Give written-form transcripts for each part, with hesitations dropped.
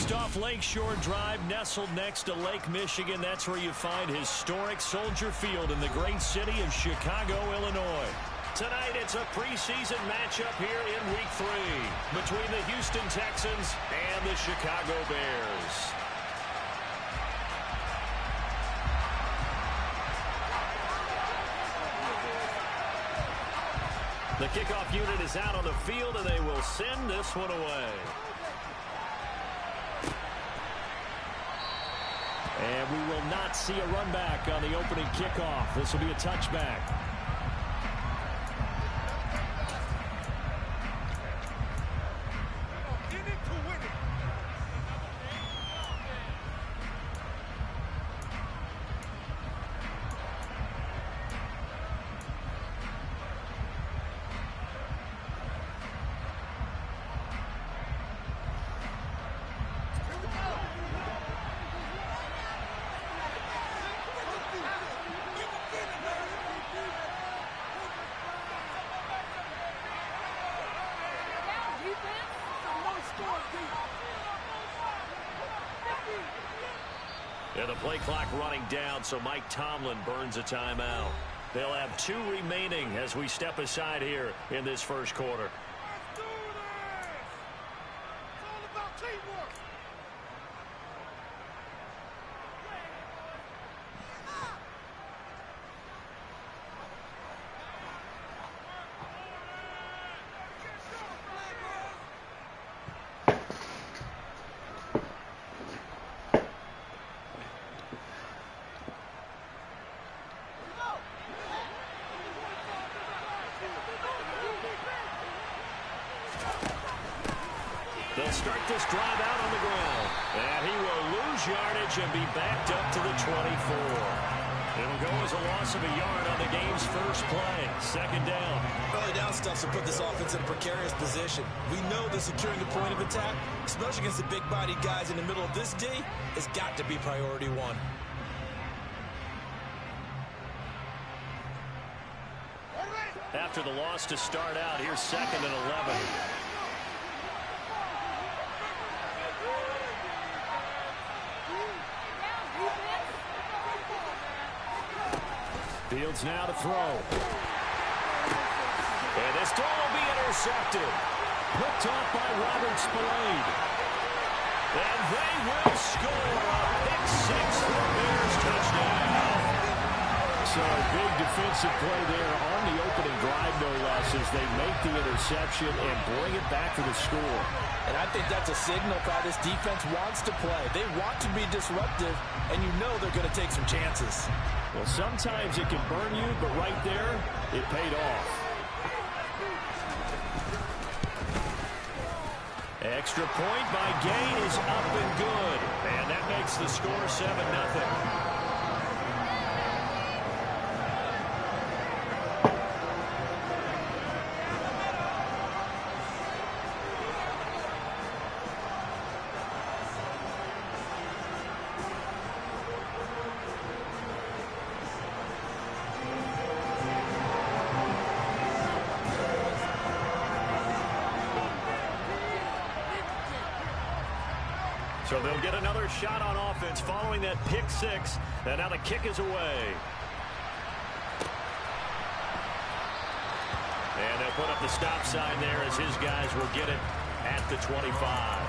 Next off Lakeshore Drive, nestled next to Lake Michigan. That's where you find historic Soldier Field in the great city of Chicago, Illinois. Tonight, it's a preseason matchup here in Week 3 between the Houston Texans and the Chicago Bears. The kickoff unit is out on the field, and they will send this one away. And we will not see a run back on the opening kickoff. This will be a touchback. Yeah, the play clock running down, so Mike Tomlin burns a timeout. They'll have 2 remaining as we step aside here in this first quarter. Let's do this! It's all about teamwork. They'll start this drive out on the ground. And he will lose yardage and be backed up to the 24. It'll go as a loss of a yard on the game's first play. Second down. Early down stuff to put this offense in a precarious position. We know that securing the point of attack, especially against the big-bodied guys in the middle of this D, has got to be priority 1. After the loss to start out, here's 2nd and 11. Fields now to throw. And this throw will be intercepted. Picked off by Robert Spillane. And they will score a pick 6 for the Bears touchdown. So a big defensive play there on the opening drive, no less, as they make the interception and bring it back to the score. And I think that's a signal for how this defense wants to play. They want to be disruptive, and you know they're going to take some chances. Well, sometimes it can burn you, but right there, it paid off. Extra point by Gain is up and good. And that makes the score 7-0. So they'll get another shot on offense following that pick 6. And now the kick is away. And they'll put up the stop sign there as his guys will get it at the 25.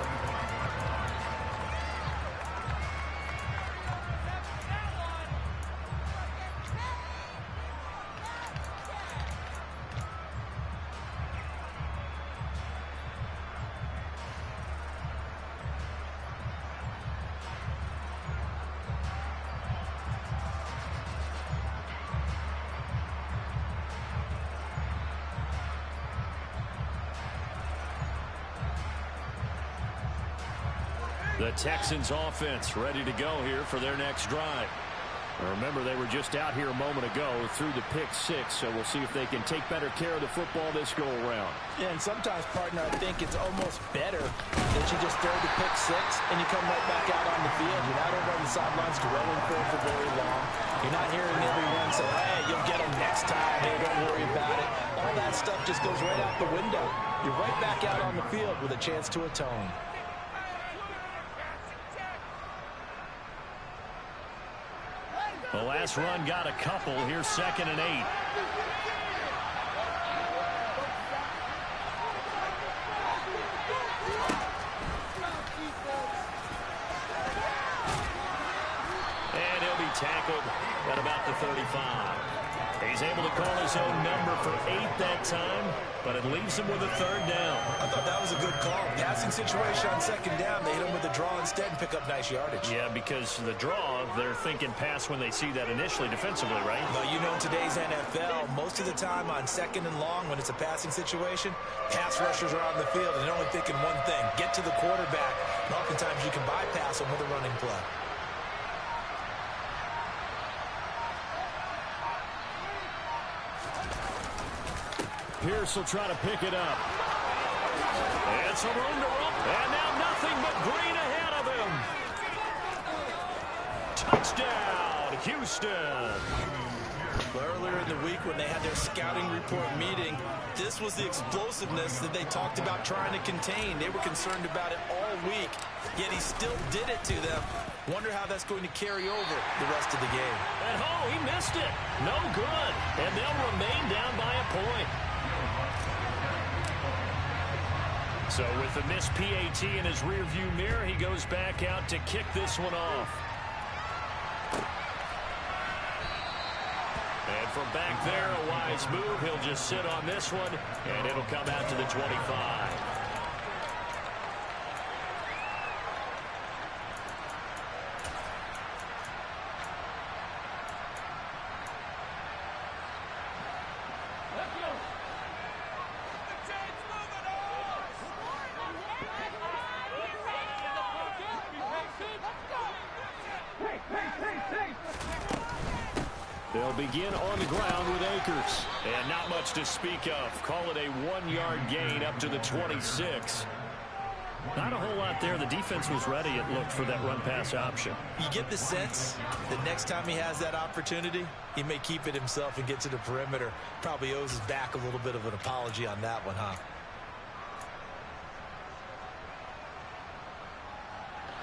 The Texans offense ready to go here for their next drive. Remember, they were just out here a moment ago through the pick 6, so we'll see if they can take better care of the football this go-around. Yeah, and sometimes, partner, I think it's almost better that you just throw the pick 6 and you come right back out on the field. You're not over on the sidelines dwelling for very long. You're not hearing everyone say, hey, you'll get them next time. Hey, don't worry about it. All that stuff just goes right out the window. You're right back out on the field with a chance to atone. The last run got a couple. Here's 2nd and 8. And he'll be tackled at about the 35. He's able to call his own number for 8 that time, but it leaves him with a 3rd down. I thought that was a good call. Passing situation on 2nd down. They hit him with a draw instead and pick up nice yardage. Yeah, because the draw, they're thinking pass when they see that initially defensively, right? Well, you know, in today's NFL, most of the time on 2nd and long, when it's a passing situation, pass rushers are on the field and they're only thinking one thing, get to the quarterback. And oftentimes you can bypass them with a running play. Pierce will try to pick it up. It's a room to run. And now nothing but green ahead of him. Touchdown, Houston. Earlier in the week when they had their scouting report meeting, this was the explosiveness that they talked about trying to contain. They were concerned about it all week, yet he still did it to them. Wonder how that's going to carry over the rest of the game. And he missed it. No good. And they'll remain down by a point. So with the missed PAT in his rearview mirror, he goes back out to kick this one off. And from back there, a wise move. He'll just sit on this one, and it'll come out to the 25. They'll begin on the ground with Akers. And not much to speak of. Call it a 1-yard gain up to the 26. Not a whole lot there. The defense was ready, it looked, for that run-pass option. You get the sense that next time he has that opportunity, he may keep it himself and get to the perimeter. Probably owes his back a little bit of an apology on that one, huh?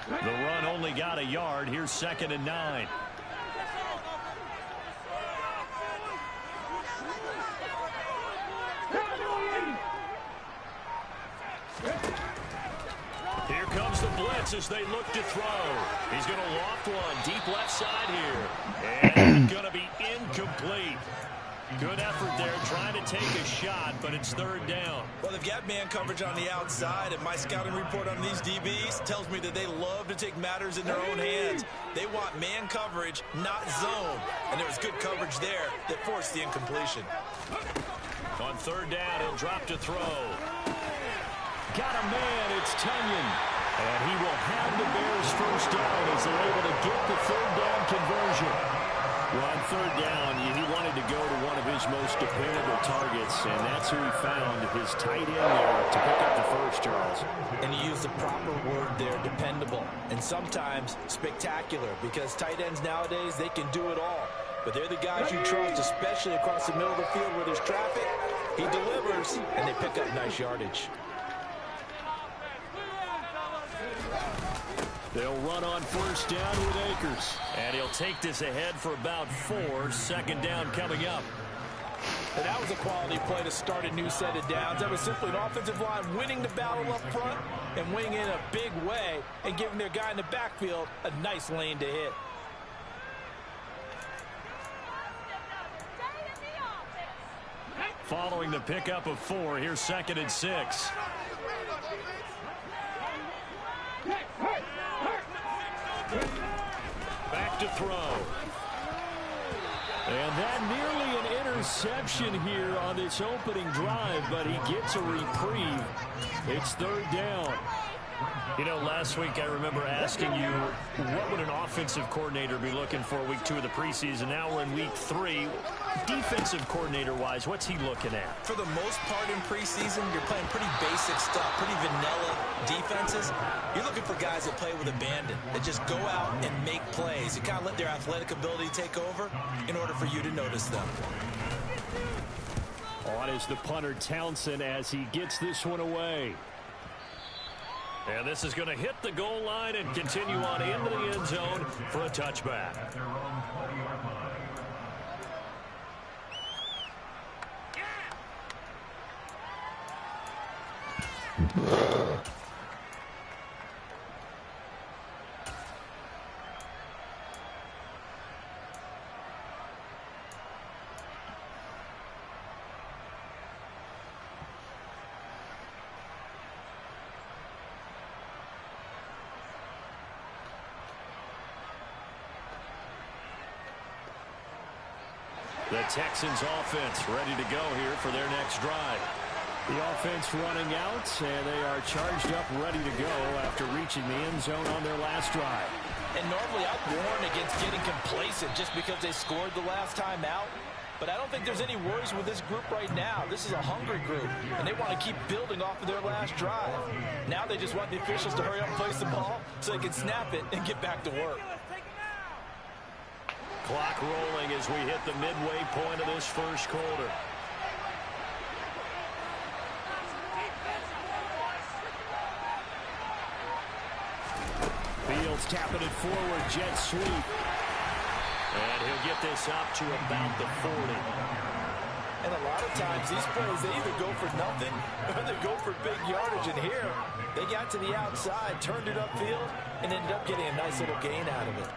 The run only got a yard. Here's 2nd and 9. Here comes the blitz as they look to throw. He's going to loft one deep left side here. And it's going to be incomplete. Good effort there trying to take a shot, but it's 3rd down. Well, they've got man coverage on the outside, and my scouting report on these DBs tells me that they love to take matters in their own hands. They want man coverage, not zone. And there was good coverage there that forced the incompletion. On 3rd down, he'll drop to throw. Got a man, it's Tunyon. And he will have the Bears 1st down as they're able to get the 3rd down conversion. Well, on 3rd down, he wanted to go to one of his most dependable targets, and that's who he found, his tight end there, to pick up the first, Charles. And he used the proper word there, dependable, and sometimes spectacular, because tight ends nowadays, they can do it all. But they're the guys you trust, especially across the middle of the field where there's traffic. He delivers, and they pick up nice yardage. They'll run on 1st down with Akers. And he'll take this ahead for about 4. 2nd down coming up. And that was a quality play to start a new set of downs. That was simply an offensive line winning the battle up front and winning in a big way and giving their guy in the backfield a nice lane to hit. Following the pickup of 4, here's 2nd and 6. Back to throw. And that nearly an interception here on this opening drive, but he gets a reprieve. It's 3rd down. You know, last week I remember asking you, what would an offensive coordinator be looking for week 2 of the preseason? Now we're in week 3. Defensive coordinator-wise, what's he looking at? For the most part in preseason, you're playing pretty basic stuff, pretty vanilla defenses. You're looking for guys that play with abandon, that just go out and make plays. You kind of let their athletic ability take over in order for you to notice them. On is the punter Townsend as he gets this one away. And this is going to hit the goal line and continue on into the end zone for a touchback. The Texans offense ready to go here for their next drive. The offense running out, and they are charged up, ready to go after reaching the end zone on their last drive. And normally I'd warn against getting complacent just because they scored the last time out. But I don't think there's any worries with this group right now. This is a hungry group, and they want to keep building off of their last drive. Now they just want the officials to hurry up and place the ball so they can snap it and get back to work. Clock rolling as we hit the midway point of this first quarter. Fields tapping it forward, jet sweep. And he'll get this up to about the 40. And a lot of times these plays, they either go for nothing or they go for big yardage. And here, they got to the outside, turned it upfield, and ended up getting a nice little gain out of it.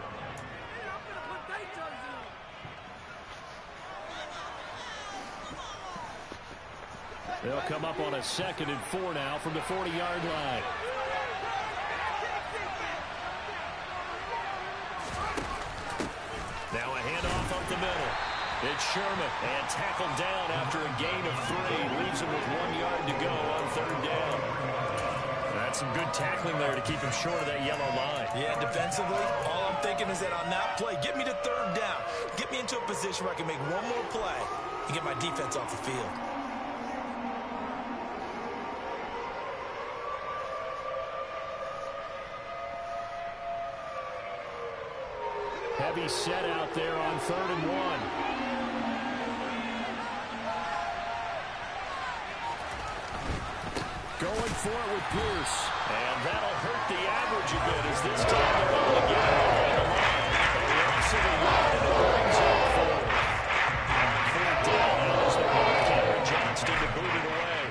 They'll come up on a 2nd and 4 now from the 40-yard line. Now a handoff up the middle. It's Sherman, and tackled down after a gain of 3. Leaves him with 1 yard to go on 3rd down. That's some good tackling there to keep him short of that yellow line. Yeah, defensively, all I'm thinking is that on that play, get me to 3rd down. Get me into a position where I can make one more play and get my defense off the field. Heavy set out there on 3rd and 1. Going for it with Pierce. And that'll hurt the average a bit as this time they're able to get it on the line. A loss of a yard and it brings up 4. 4th down now as they want Cameron Johnston to boot it away.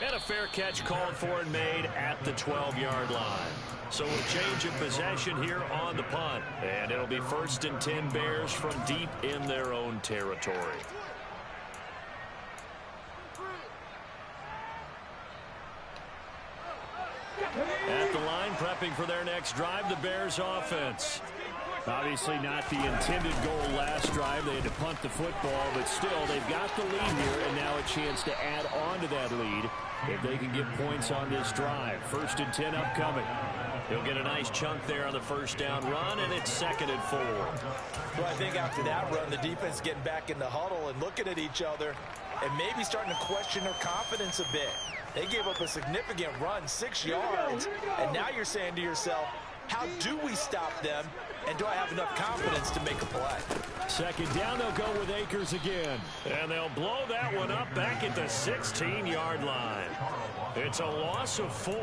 And a fair catch called for and made at the 12-yard line. So a change of possession here on the punt. And it'll be 1st and 10 Bears from deep in their own territory. At the line, prepping for their next drive, the Bears offense. Obviously not the intended goal last drive. They had to punt the football, but still, they've got the lead here, and now a chance to add on to that lead if they can get points on this drive. 1st and 10 upcoming. He'll get a nice chunk there on the 1st down run, and it's 2nd and 4. Well, I think after that run, the defense getting back in the huddle and looking at each other and maybe starting to question their confidence a bit. They gave up a significant run, 6 yards, and now you're saying to yourself, how do we stop them, and do I have enough confidence to make a play? 2nd down, they'll go with Akers again. And they'll blow that one up back at the 16-yard line. It's a loss of 4.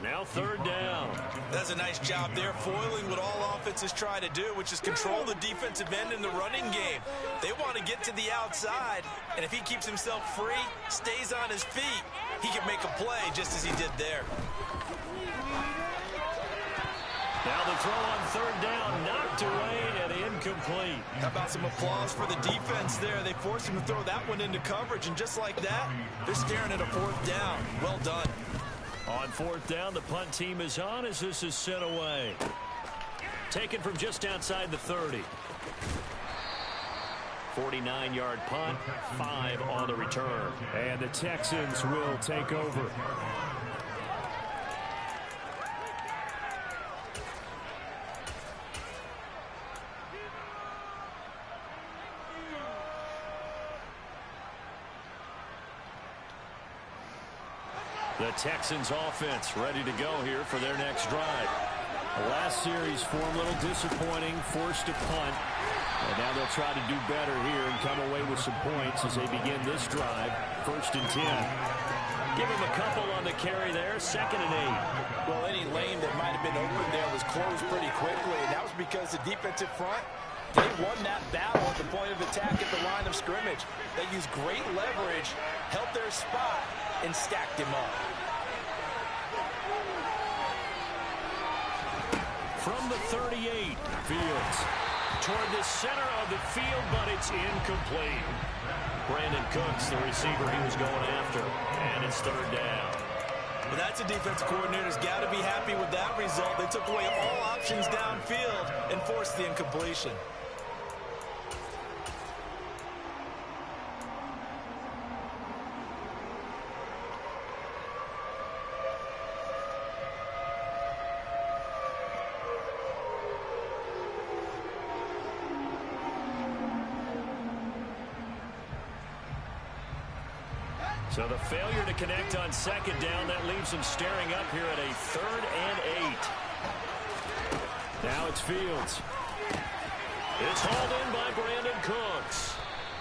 Now 3rd down. That's a nice job there, foiling what all offenses try to do, which is control the defensive end in the running game. They want to get to the outside, and if he keeps himself free, stays on his feet, he can make a play just as he did there. Now the throw on 3rd down, knocked away and incomplete. How about some applause for the defense there? They forced him to throw that one into coverage, and just like that, they're staring at a 4th down. Well done. On 4th down, the punt team is on as this is sent away. Taken from just outside the 30. 49-yard punt, 5 on the return. And the Texans will take over. The Texans offense ready to go here for their next drive. The last series form a little disappointing, forced to punt. And now they'll try to do better here and come away with some points as they begin this drive. 1st and 10. Give him a couple on the carry there. 2nd and 8. Well, any lane that might have been open there was closed pretty quickly, and that was because the defensive front, they won that battle at the point of attack at the line of scrimmage. They used great leverage, held their spot, and stacked him up. From the 38, Fields toward the center of the field, but it's incomplete. Brandon Cooks, the receiver he was going after, and it's 3rd down. Well, that's a defensive coordinator's got to be happy with that result. They took away all options downfield and forced the incompletion. So the failure to connect on 2nd down, that leaves them staring up here at a 3rd and 8. Now it's Fields. It's hauled in by Brandon Cooks.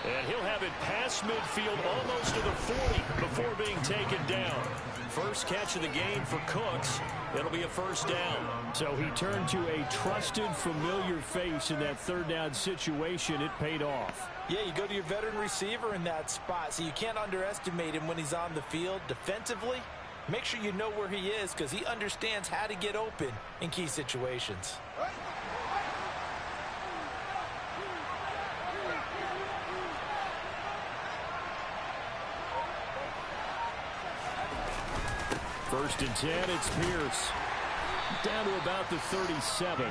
And he'll have it past midfield almost to the 40 before being taken down. First catch of the game for Cooks. It'll be a 1st down. So he turned to a trusted, familiar face in that 3rd down situation. It paid off. Yeah, you go to your veteran receiver in that spot, so you can't underestimate him when he's on the field. Defensively, make sure you know where he is because he understands how to get open in key situations. First and 10, it's Pierce. Down to about the 37.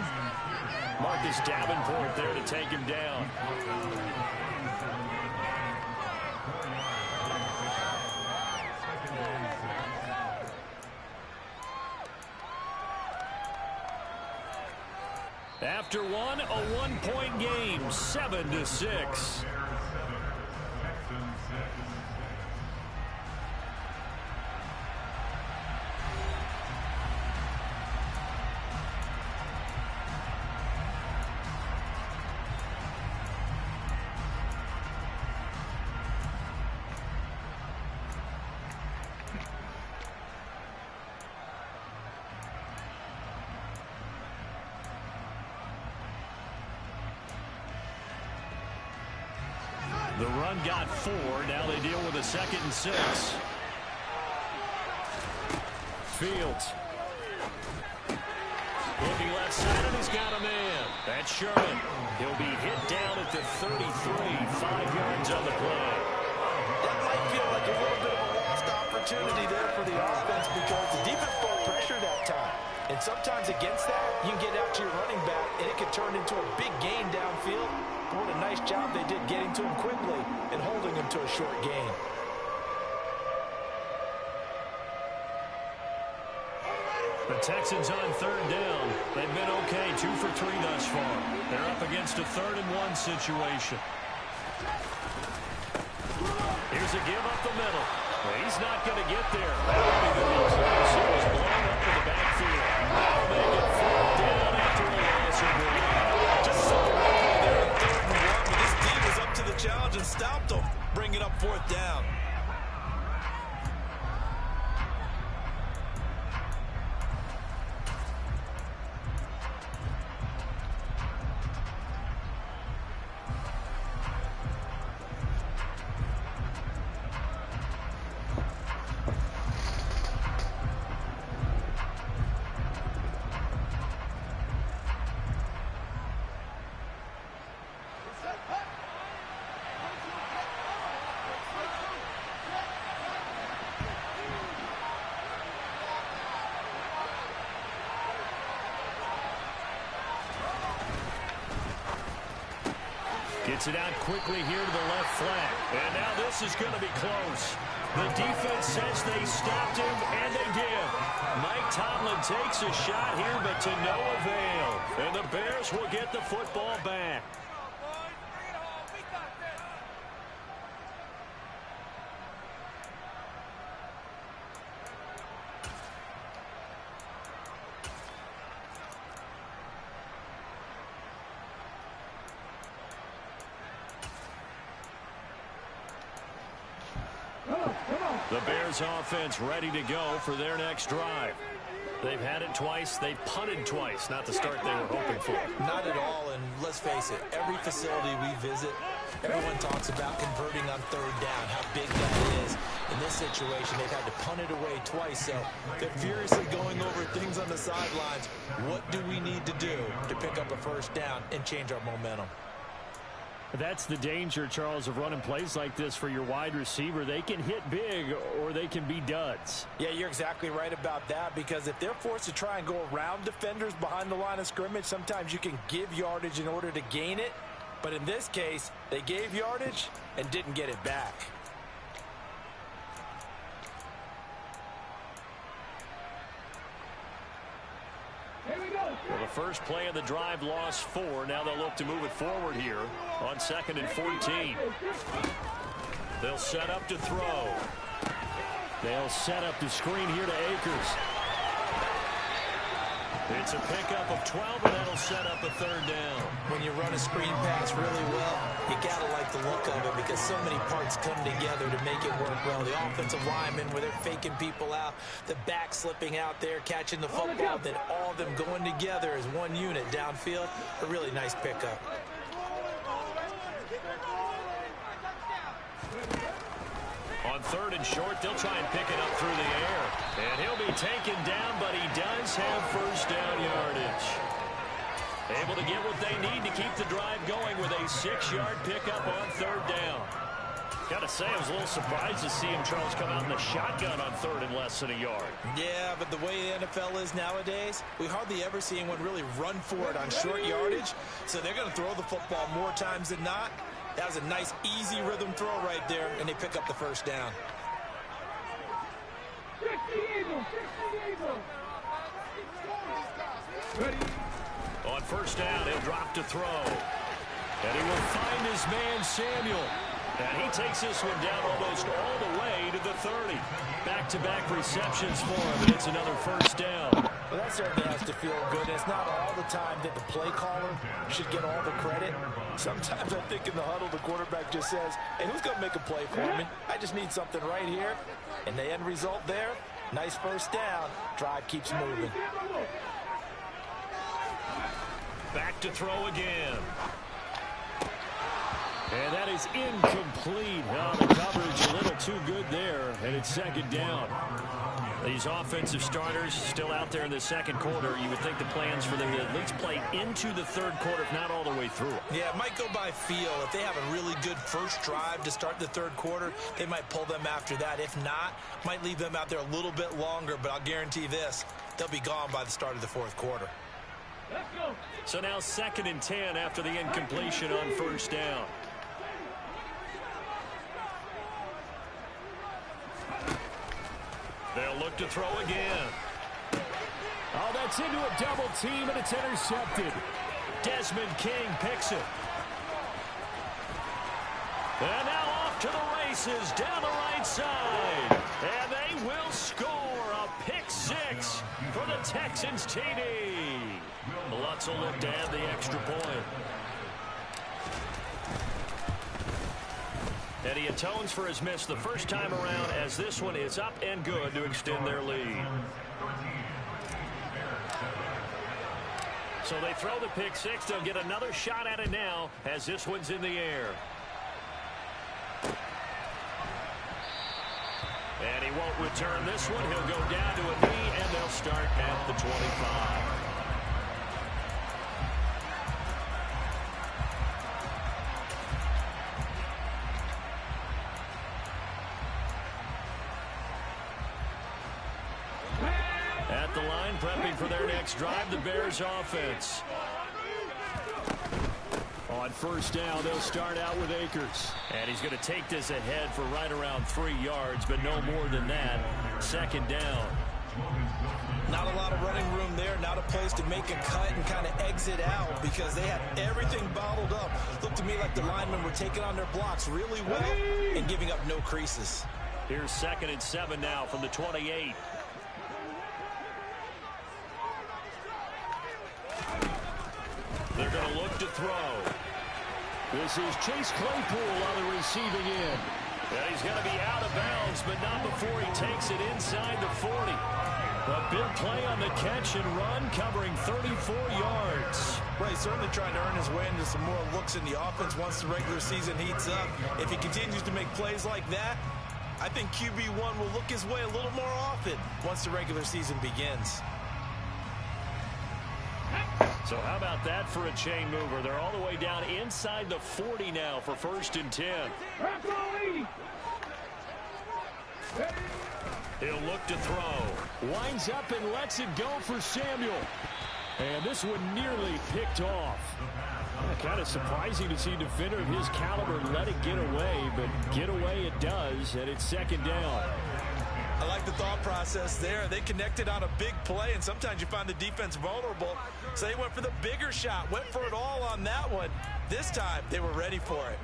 Marcus Davenport there to take him down. After one, a 1-point game, 7-6. The run got 4. Now they deal with a 2nd and 6. Fields. Looking left side, and he's got a man. That's Sherman. He'll be hit down at the 33. 5 yards on the play. That might feel like a little bit of a lost opportunity there for the offense because the defense brought pressure that time. And sometimes against that, you can get out to your running back, and it could turn into a big gain downfield. What a nice job they did getting to him quickly and holding him to a short gain. The Texans on 3rd down. They've been okay, 2 for 3 thus far. They're up against a 3rd and 1 situation. Here's a give up the middle. Well, he's not going to get there. That'll be the news. So he's blown up in the backfield. That'll make it 4th down after a loss of 1. Just so lucky there on 3rd and 1, but this team was up to the challenge and stopped them, bringing up 4th down. Gets it out quickly here to the left flank. And now this is going to be close. The defense says they stopped him, and they did. Mike Tomlin takes a shot here, but to no avail. And the Bears will get the football back. The Bears offense ready to go for their next drive. They've had it twice. They've punted twice. Not the start they were hoping for. Not at all, and let's face it, every facility we visit, everyone talks about converting on third down, how big that is. In this situation, they've had to punt it away twice, so they're furiously going over things on the sidelines. What do we need to do to pick up a first down and change our momentum? That's the danger, Charles, of running plays like this for your wide receiver. They can hit big or they can be duds. Yeah, you're exactly right about that, because if they're forced to try and go around defenders behind the line of scrimmage, sometimes you can give yardage in order to gain it. But in this case, they gave yardage and didn't get it back. Well, the first play of the drive lost 4. Now they'll look to move it forward here on 2nd and 14. They'll set up to throw. They'll set up the screen here to Akers. It's a pickup of 12, and that'll set up a third down. When you run a screen pass really well, you gotta like the look of it, because so many parts come together to make it work well. The offensive linemen, where they're faking people out, the back slipping out there, catching the football, then all of them going together as one unit downfield. A really nice pickup. On 3rd and short, they'll try and pick it up through the air. And he'll be taken down, but he does have first down yardage. Able to get what they need to keep the drive going with a 6-yard pickup on 3rd down. Got to say, I was a little surprised to see him, Charles, come out in the shotgun on 3rd and less than a yard. Yeah, but the way the NFL is nowadays, we hardly ever see anyone really run for it on short yardage. So they're going to throw the football more times than not. That was a nice, easy rhythm throw right there, and they pick up the first down. On first down, he'll drop to throw. And he will find his man, Samuel. And he takes this one down almost all the way to the 30. Back-to-back receptions for him, and it's another first down. Well, that certainly has to feel good. It's not all the time that the play caller should get all the credit. Sometimes I think in the huddle, the quarterback just says, hey, who's going to make a play for me? I just need something right here. And the end result there, nice first down. Drive keeps moving. Back to throw again. And that is incomplete. Oh, the coverage a little too good there, and it's 2nd down. These offensive starters still out there in the 2nd quarter. You would think the plans for them to at least play into the 3rd quarter, if not all the way through. Yeah, it might go by feel. If they have a really good first drive to start the 3rd quarter, they might pull them after that. If not, might leave them out there a little bit longer, but I'll guarantee this, they'll be gone by the start of the 4th quarter. Let's go. So now 2nd and 10 after the incompletion on first down. They'll look to throw again. Oh, that's into a double team, and it's intercepted. Desmond King picks it. And now off to the races down the right side. And they will score a pick 6 for the Texans TD. Lutz will look to add the extra point. And he atones for his miss the first time around, as this one is up and good to extend their lead. So they throw the pick 6. They'll get another shot at it now as this one's in the air. And he won't return this one. He'll go down to a knee, and they'll start at the 25. At the line, prepping for their next drive, the Bears offense. On first down, they'll start out with Akers. And he's going to take this ahead for right around 3 yards, but no more than that. 2nd down. Not a lot of running room there, not a place to make a cut and kind of exit out, because they had everything bottled up. Looked to me like the linemen were taking on their blocks really well and giving up no creases. Here's 2nd and 7 now from the 28. They're going to look to throw. This is Chase Claypool on the receiving end. And he's going to be out of bounds, but not before he takes it inside the 40. A big play on the catch and run, covering 34 yards. Right, certainly trying to earn his way into some more looks in the offense once the regular season heats up. If he continues to make plays like that, I think QB1 will look his way a little more often once the regular season begins. So how about that for a chain mover? They're all the way down inside the 40 now for 1st and 10. He'll look to throw. Winds up and lets it go for Samuel. And this one nearly picked off. Kind of surprising to see a defender of his caliber let it get away, but get away it does, and it's 2nd down. I like the thought process there. They connected on a big play, and sometimes you find the defense vulnerable. So they went for the bigger shot, went for it all on that one. This time, they were ready for it.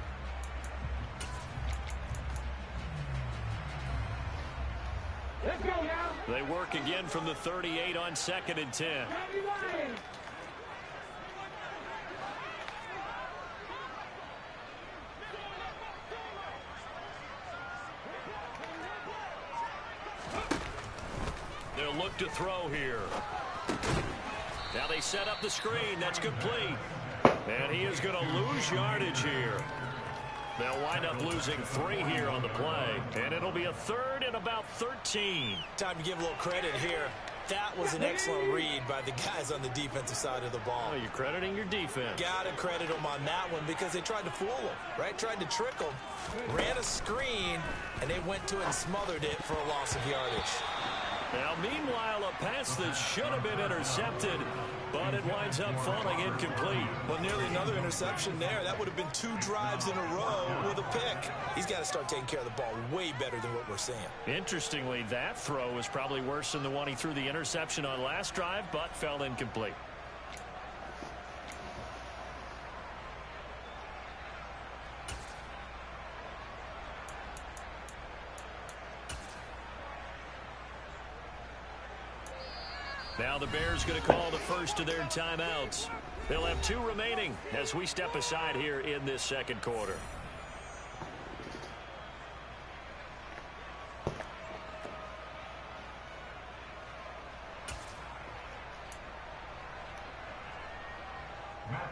Let's go now. They work again from the 38 on 2nd and 10. They'll look to throw here. Now they set up the screen. That's complete. And he is going to lose yardage here. They'll wind up losing 3 here on the play. And it'll be a 3rd and about 13. Time to give a little credit here. That was an excellent read by the guys on the defensive side of the ball. Oh, you're crediting your defense. Got to credit them on that one because they tried to fool them, right? Tried to trick them. Ran a screen, and they went to it and smothered it for a loss of yardage. Now, meanwhile, a pass that should have been intercepted, but it winds up falling incomplete. Well, nearly another interception there. That would have been 2 drives in a row with a pick. He's got to start taking care of the ball way better than what we're seeing. Interestingly, that throw was probably worse than the one he threw the interception on last drive, but fell incomplete. Now the Bears going to call the first of their timeouts. They'll have 2 remaining as we step aside here in this 2nd quarter.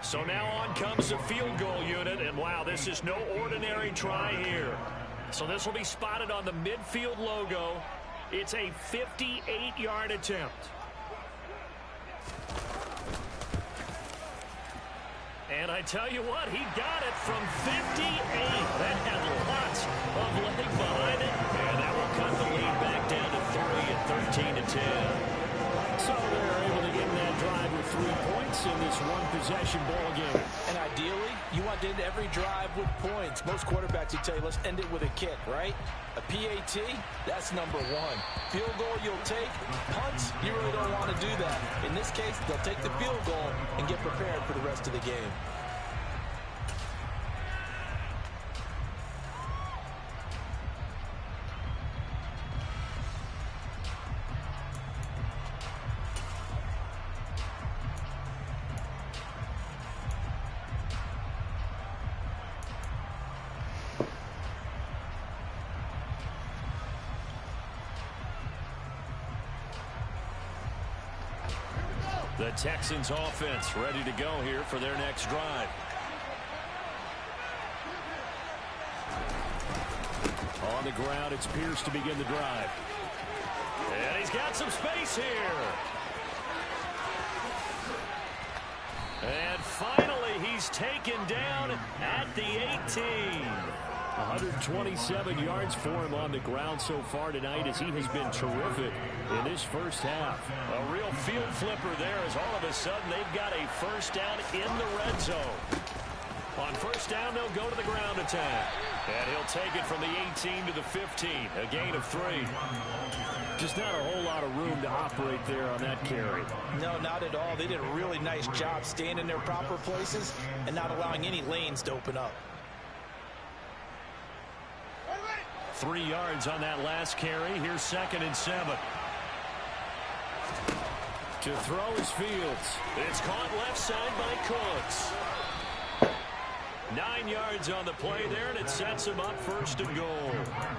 So now on comes the field goal unit, and wow, this is no ordinary try here. So this will be spotted on the midfield logo. It's a 58-yard attempt. And I tell you what, he got it from 58. That had lots of leg behind it. And that will cut the lead back down to 3 at 13-10. So they're able to get in that drive with 3 points in this one-possession ball game. And ideally, you want to end every drive with points. Most quarterbacks will tell you, let's end it with a kick, right? A PAT, that's number 1. Field goal you'll take. Punts, you really don't want to do that. In this case, they'll take the field goal and get prepared for the rest of the game. The Texans offense ready to go here for their next drive. On the ground, it's Pierce to begin the drive. And he's got some space here. And finally, he's taken down at the 18. 127 yards for him on the ground so far tonight as he has been terrific in this first half. A real field flipper there as all of a sudden they've got a first down in the red zone. On first down, they'll go to the ground attack. And he'll take it from the 18 to the 15, a gain of 3. Just not a whole lot of room to operate there on that carry. No, not at all. They did a really nice job staying in their proper places and not allowing any lanes to open up. 3 yards on that last carry. Here's 2nd and 7. To throw is Fields. It's caught left side by Cooks. 9 yards on the play there, and it sets him up 1st and goal.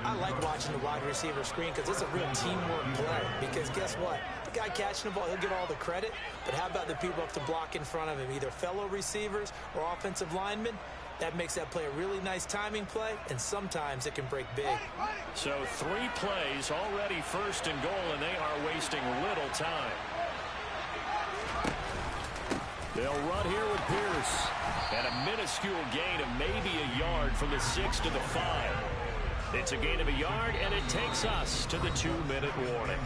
I like watching the wide receiver screen because it's a real teamwork play. Because guess what? The guy catching the ball, he'll get all the credit. But how about the people up to block in front of him, either fellow receivers or offensive linemen? That makes that play a really nice timing play, and sometimes it can break big. So 3 plays already 1st and goal, and they are wasting little time. They'll run here with Pierce. And a minuscule gain of maybe a yard from the 6 to the 5. It's a gain of a yard, and it takes us to the 2-minute warning.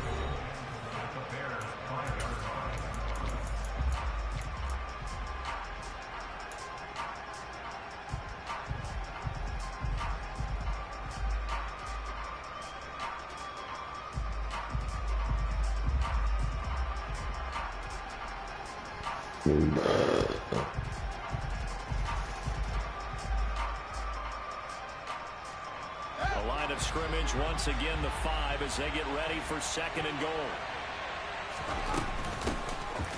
The line of scrimmage once again the 5 as they get ready for 2nd and goal.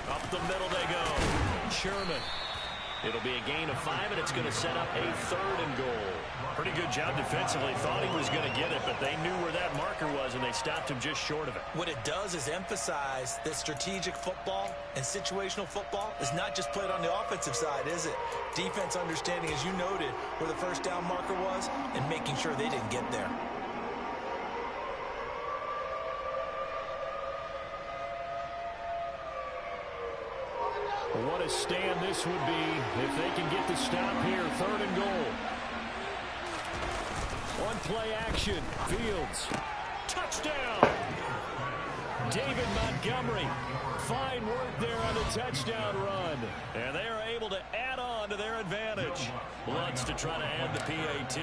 Up the middle they go. Sherman. It'll be a gain of 5, and it's going to set up a 3rd and goal. Pretty good job defensively. Thought he was going to get it, but they knew where that marker was, and they stopped him just short of it. What it does is emphasize that strategic football and situational football is not just played on the offensive side, is it? Defense understanding, as you noted, where the 1st down marker was and making sure they didn't get there. What a stand this would be if they can get the stop here. 3rd and goal. One play action. Fields. Touchdown. David Montgomery. Fine work there on the touchdown run. And they are able to add on to their advantage. Lutz to try to add the PAT.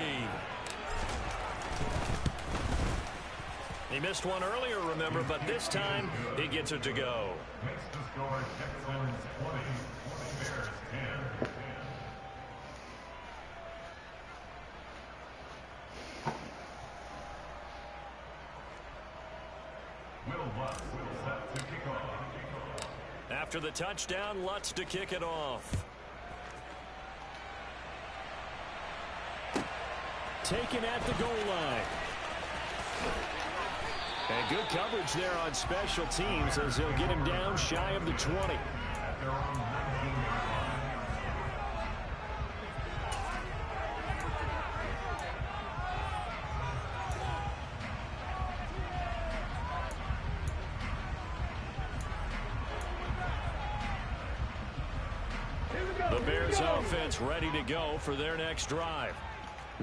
He missed one earlier, remember, but this time he gets it to go. After the touchdown, Lutz to kick it off. Taken at the goal line. And good coverage there on special teams as they'll get him down shy of the 20. The Bears offense ready to go for their next drive.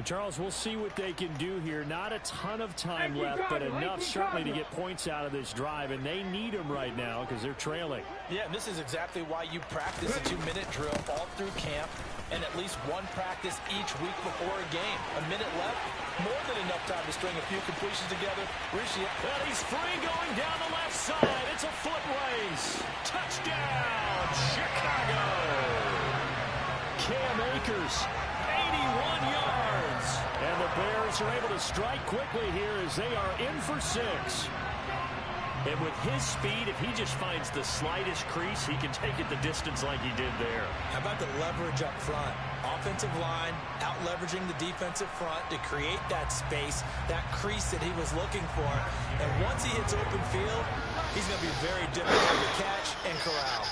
Charles, we'll see what they can do here. Not a ton of time left, but enough certainly to get points out of this drive, and they need them right now because they're trailing. Yeah, this is exactly why you practice a 2-minute drill all through camp and at least one practice each week before a game. A minute left, more than enough time to string a few completions together. And he's free going down the left side. It's a foot race. Touchdown, Chicago. Cam Akers, 81 yards. And the Bears are able to strike quickly here as they are in for 6. And with his speed, if he just finds the slightest crease, he can take it the distance like he did there. How about the leverage up front? Offensive line out-leveraging the defensive front to create that space, that crease that he was looking for. And once he hits open field, he's going to be very difficult to catch and corral.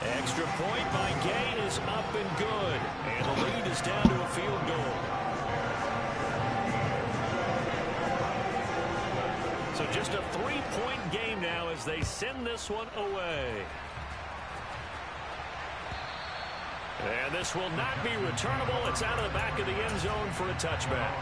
Extra point by Gay is up and good. And the lead is down to a field goal. So just a 3-point game now as they send this one away. And this will not be returnable. It's out of the back of the end zone for a touchback.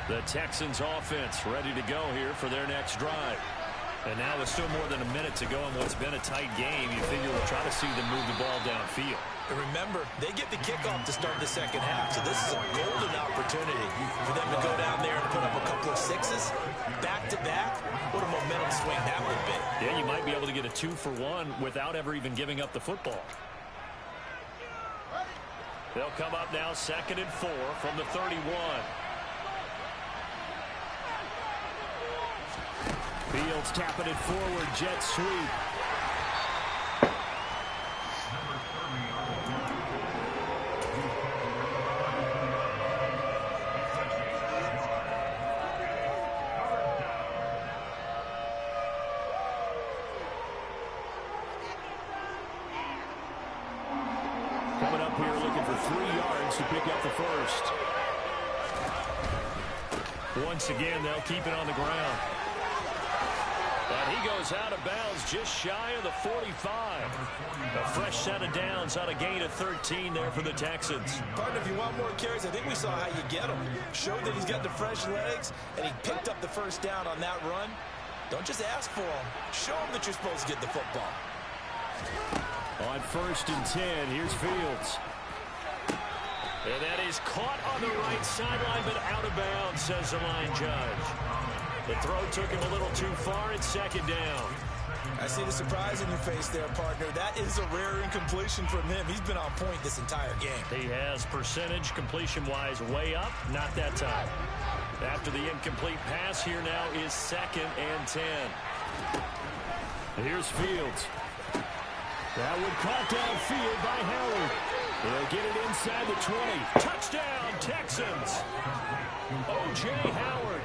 The Texans offense ready to go here for their next drive. And now with still more than a minute to go in what's been a tight game, you figure we'll try to see them move the ball downfield. And remember, they get the kickoff to start the second half, so this is a golden opportunity for them to go down there and put up a couple of sixes back-to-back. What a momentum swing that would be. Yeah, you might be able to get a 2-for-1 without ever even giving up the football. They'll come up now 2nd and 4 from the 31. Fields tapping it forward, jet sweep. Coming up here looking for 3 yards to pick up the first. Once again, they'll keep it on the ground. And he goes out of bounds just shy of the 45. A fresh set of downs on a gain of 13 there for the Texans. Partner, if you want more carries, I think we saw how you get them. Showed that he's got the fresh legs, and he picked up the first down on that run. Don't just ask for them. Show them that you're supposed to get the football. On 1st and 10, here's Fields. And that is caught on the right sideline, but out of bounds, says the line judge. The throw took him a little too far. It's 2nd down. I see the surprise in your face there, partner. That is a rare incompletion from him. He's been on point this entire game. He has percentage completion-wise way up. Not that time. After the incomplete pass, here now is 2nd and 10. Here's Fields. That one caught downfield by Howard. They'll get it inside the 20. Touchdown, Texans. O.J. Howard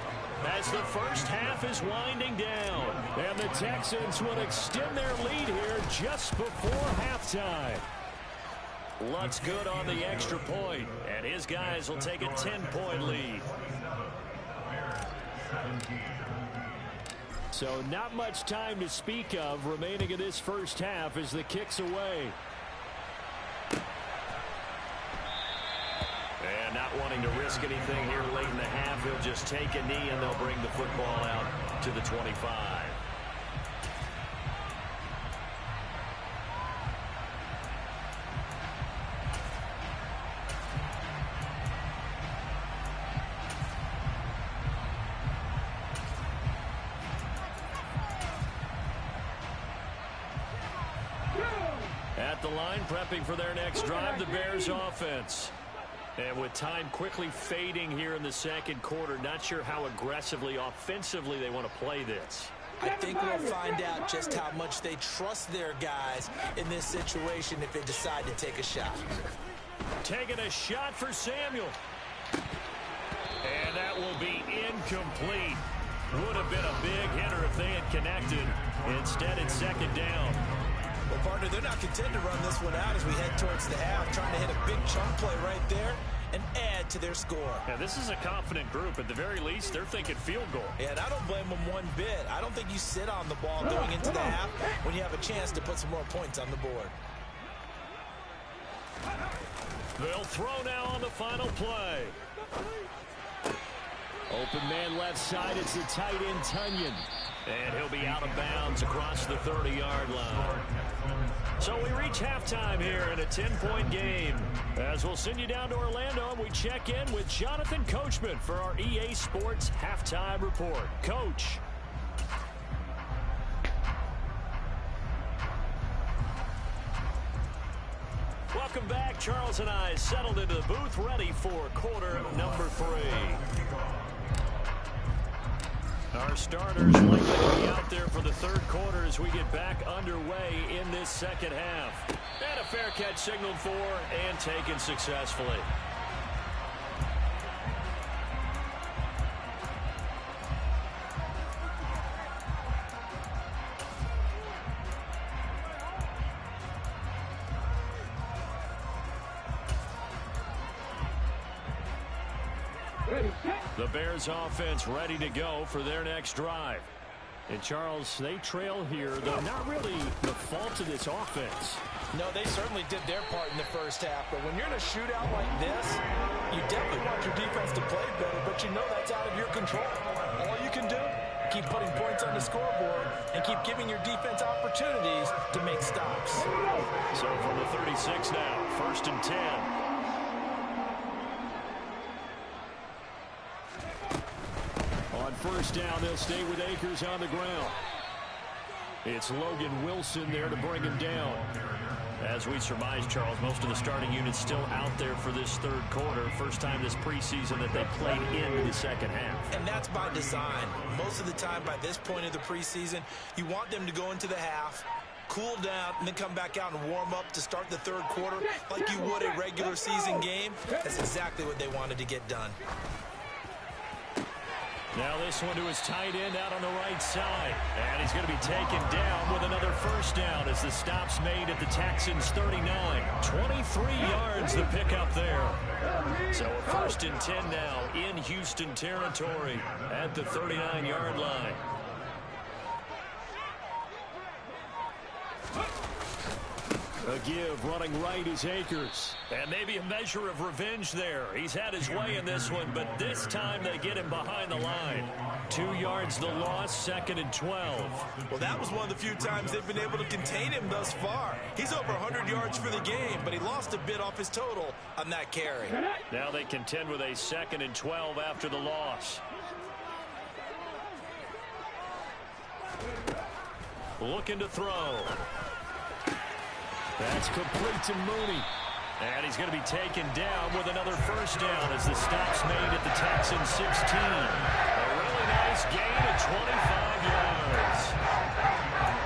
as the first half is winding down. And the Texans will extend their lead here just before halftime. Lutz good on the extra point, and his guys will take a 10-point lead. So not much time to speak of remaining in this first half as the kick's away. And not wanting to risk anything here late in the half, he'll just take a knee and they'll bring the football out to the 25. At the line, prepping for their next drive, the Bears offense. And with time quickly fading here in the second quarter, not sure how aggressively, offensively they want to play this. I think we'll find out just how much they trust their guys in this situation if they decide to take a shot. Taking a shot for Samuel. And that will be incomplete. Would have been a big hitter if they had connected. Instead, it's 2nd down. Well, partner, they're not content to run this one out as we head towards the half, trying to hit a big chunk play right there and add to their score. Yeah, this is a confident group. At the very least, they're thinking field goal. Yeah, and I don't blame them one bit. I don't think you sit on the ball going into the half when you have a chance to put some more points on the board. They'll throw now on the final play. Open man left side, it's the tight end Tunyon. And he'll be out of bounds across the 30-yard line. So we reach halftime here in a 10-point game. As we'll send you down to Orlando, and we check in with Jonathan Coachman for our EA Sports Halftime Report. Coach. Welcome back. Charles and I settled into the booth, ready for quarter number 3. Our starters likely to be out there for the third quarter as we get back underway in this second half. And a fair catch signaled for and taken successfully. The Bears offense ready to go for their next drive. And Charles, they trail here, though not really the fault of this offense. No, they certainly did their part in the first half, but when you're in a shootout like this, you definitely want your defense to play better, but you know that's out of your control. All you can do, keep putting points on the the scoreboard and keep giving your defense opportunities to make stops. So from the 36 now, 1st and 10. On 1st down, they'll stay with Akers on the ground. It's Logan Wilson there to bring him down. As we surmise, Charles, most of the starting units still out there for this 3rd quarter. First time this preseason that they played into the 2nd half. And that's by design. Most of the time by this point of the preseason, you want them to go into the half, cool down, and then come back out and warm up to start the 3rd quarter like you would a regular season game. That's exactly what they wanted to get done. Now this one to his tight end out on the right side. And he's going to be taken down with another 1st down as the stop's made at the Texans' 39. 23 yards the pickup there. So a 1st and 10 now in Houston territory at the 39-yard line. A give, running right is Akers. And maybe a measure of revenge there. He's had his way in this one, but this time they get him behind the line. 2 yards the loss, 2nd and 12. Well, that was one of the few times they've been able to contain him thus far. He's over 100 yards for the game, but he lost a bit off his total on that carry. Now they contend with a 2nd and 12 after the loss. Looking to throw. That's complete to Mooney. And he's going to be taken down with another 1st down as the stop's made at the Texans' 16. A really nice gain of 25 yards.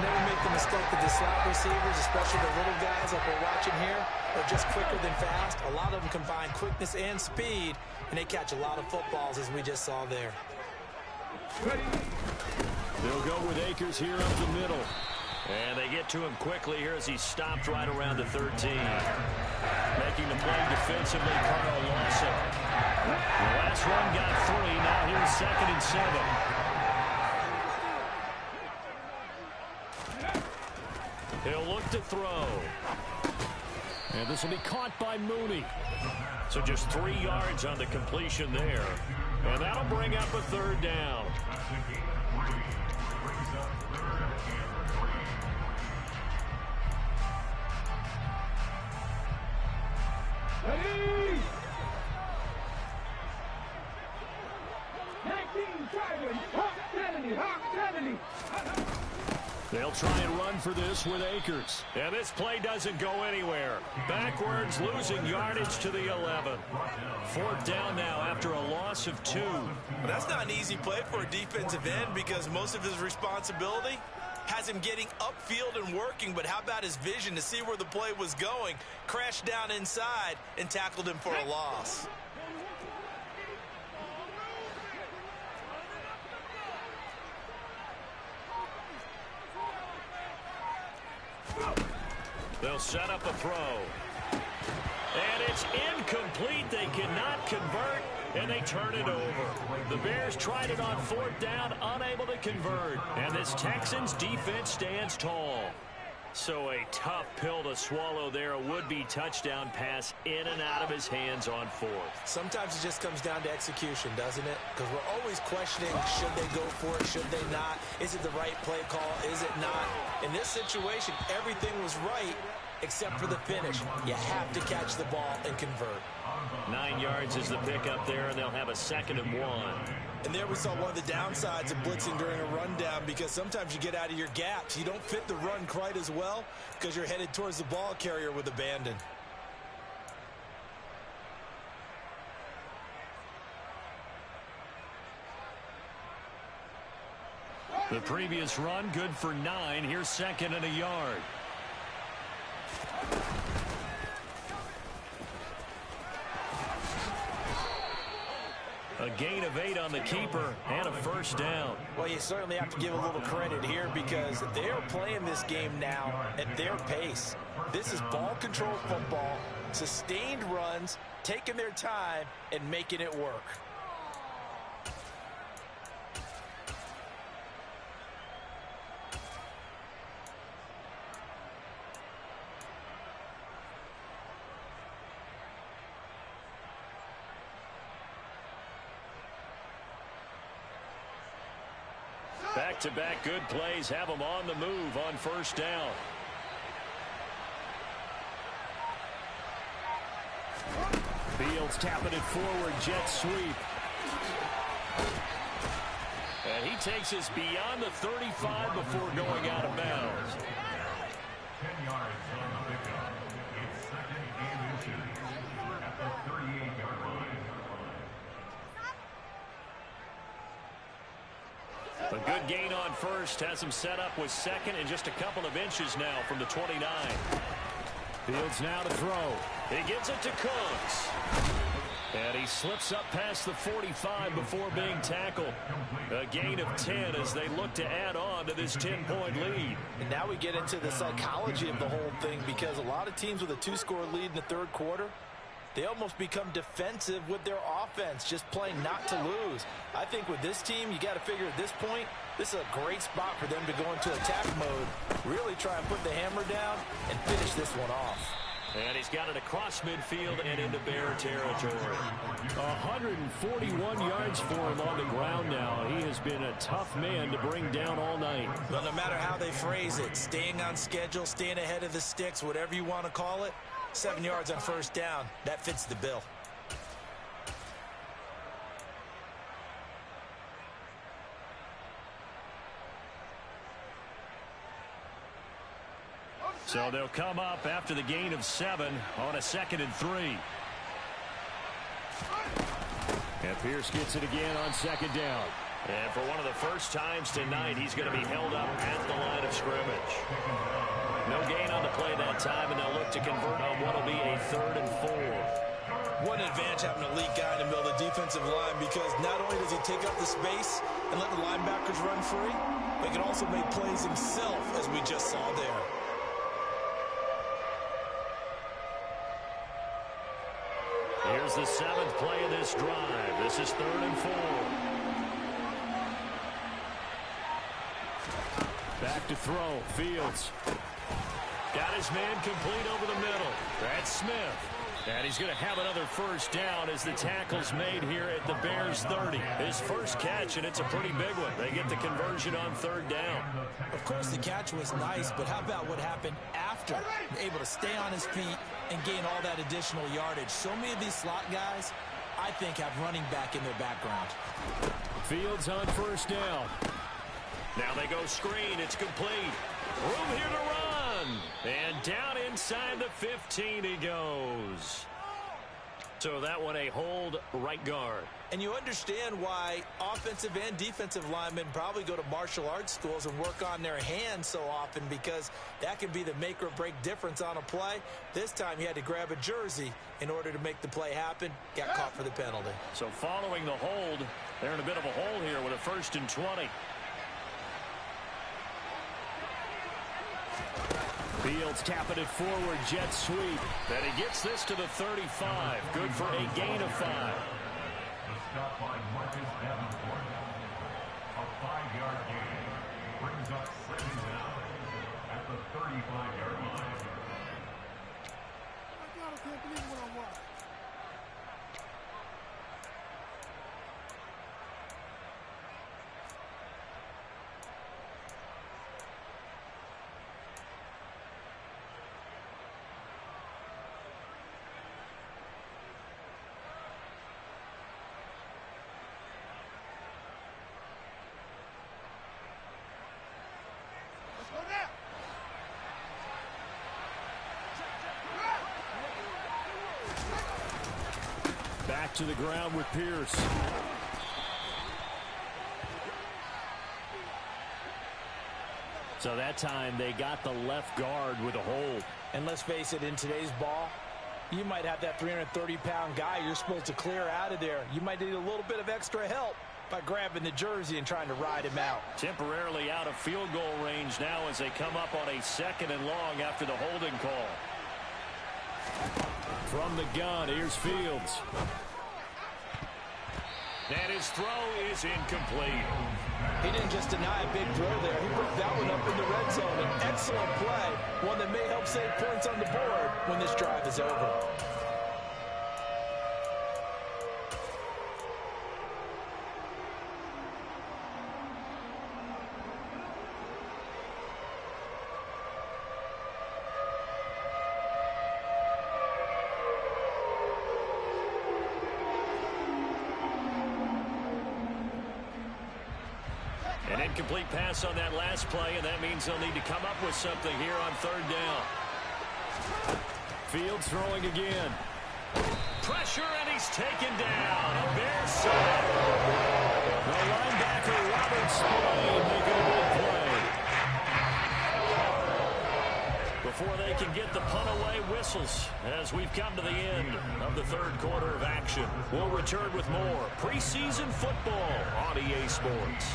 Never make the mistake that the slot receivers, especially the little guys like we're watching here, are just quicker than fast. A lot of them combine quickness and speed, and they catch a lot of footballs as we just saw there. They'll go with Akers here up the middle. And they get to him quickly here as he stopped right around the 13. Making the play defensively, Carl Lawson. The last run got 3. Now here's 2nd and 7. He'll look to throw. And this will be caught by Mooney. So just 3 yards on the completion there. And that'll bring up a 3rd down. Ready! They'll try and run for this with Akers. And this play doesn't go anywhere. Backwards, losing yardage to the 11. 4th down now after a loss of 2. Well, that's not an easy play for a defensive end because most of his responsibility has him getting upfield and working, but how about his vision to see where the play was going, crashed down inside, and tackled him for a loss. They'll set up a throw. And it's incomplete. They cannot convert, and they turn it over. The Bears tried it on 4th down, unable to convert. And this Texans defense stands tall. So a tough pill to swallow there. A would-be touchdown pass in and out of his hands on 4th. Sometimes it just comes down to execution, doesn't it? Because we're always questioning, should they go for it, should they not? Is it the right play call, is it not? In this situation, everything was right except for the finish. You have to catch the ball and convert. 9 yards is the pickup there, and they'll have a 2nd and 1. And there we saw one of the downsides of blitzing during a rundown because sometimes you get out of your gaps. You don't fit the run quite as well because you're headed towards the ball carrier with abandon. The previous run, good for 9. Here's 2nd and a yard. A gain of 8 on the keeper and a 1st down. Well, you certainly have to give a little credit here because they are playing this game now at their pace. This is ball control football, sustained runs, taking their time, and making it work. Back-to-back good plays have them on the move on first down. Fields tapping it forward, jet sweep. And he takes us beyond the 35 before going out of bounds. 10 yards on the pickup. It's second and 2 at the 38-yard line. A good gain on first has him set up with second and just a couple of inches now from the 29. Fields now to throw. He gets it to Cooks. And he slips up past the 45 before being tackled. A gain of 10 as they look to add on to this 10-point lead. And now we get into the psychology of the whole thing, because a lot of teams with a 2-score lead in the third quarter, they almost become defensive with their offense, just playing not to lose. I think with this team, you got to figure at this point, this is a great spot for them to go into attack mode, really try and put the hammer down and finish this one off. And he's got it across midfield and into Bear territory. 141 yards for him on the ground now. He has been a tough man to bring down all night. Well, no matter how they phrase it, staying on schedule, staying ahead of the sticks, whatever you want to call it, 7 yards on first down, that fits the bill. So they'll come up after the gain of 7 on a 2nd and 3. And Pierce gets it again on 2nd down. And for one of the first times tonight, he's going to be held up at the line of scrimmage. No gain on the play that time, and they'll look to convert on what will be a 3rd and 4. One advantage having a elite guy in the middle of the defensive line, because not only does he take up the space and let the linebackers run free, but he can also make plays himself, as we just saw there. Here's the 7th play of this drive. This is 3rd and 4. Back to throw. Fields. Got his man complete over the middle. That's Smith. And he's going to have another first down as the tackle's made here at the Bears 30. His first catch, and it's a pretty big one. They get the conversion on 3rd down. Of course, the catch was nice, but how about what happened after? Able to stay on his feet and gain all that additional yardage. So many of these slot guys, I think, have running back in their background. Fields on first down. Now they go screen. It's complete. Room here to run. And down inside the 15 he goes. So that one a hold right guard. And you understand why offensive and defensive linemen probably go to martial arts schools and work on their hands so often, because that can be the make or break difference on a play. This time he had to grab a jersey in order to make the play happen. Got caught for the penalty. So following the hold, they're in a bit of a hole here with a 1st and 20. Fields tapping it forward, jet sweep. Then he gets this to the 35. Good for a gain of 5. The stop by Marcus Davenport. A 5-yard gain brings up 2nd down at the 35-yard line. My God, I can't believe what I'm watching. Let's go now. Back to the ground with Pierce. So that time they got the left guard with a hold. And let's face it, in today's ball, you might have that 330-pound guy you're supposed to clear out of there. You might need a little bit of extra help by grabbing the jersey and trying to ride him out. Temporarily out of field goal range now as they come up on a 2nd and long after the holding call. From the gun, here's Fields. And his throw is incomplete. He didn't just deny a big throw there. He put that one up in the red zone. An excellent play. One that may help save points on the board when this drive is over. Incomplete pass on that last play, and that means they'll need to come up with something here on third down. Fields throwing again. Pressure, and he's taken down. A Bears sack. The linebacker, Robert Spillane, making a big play. Before they can get the punt away, whistles as we've come to the end of the third quarter of action. We'll return with more preseason football on EA Sports.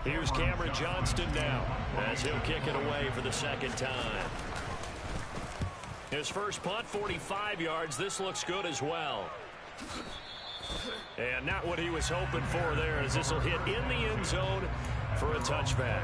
Here's Cameron Johnston now as he'll kick it away for the second time. His first punt, 45 yards. This looks good as well. And not what he was hoping for there, as this will hit in the end zone for a touchback.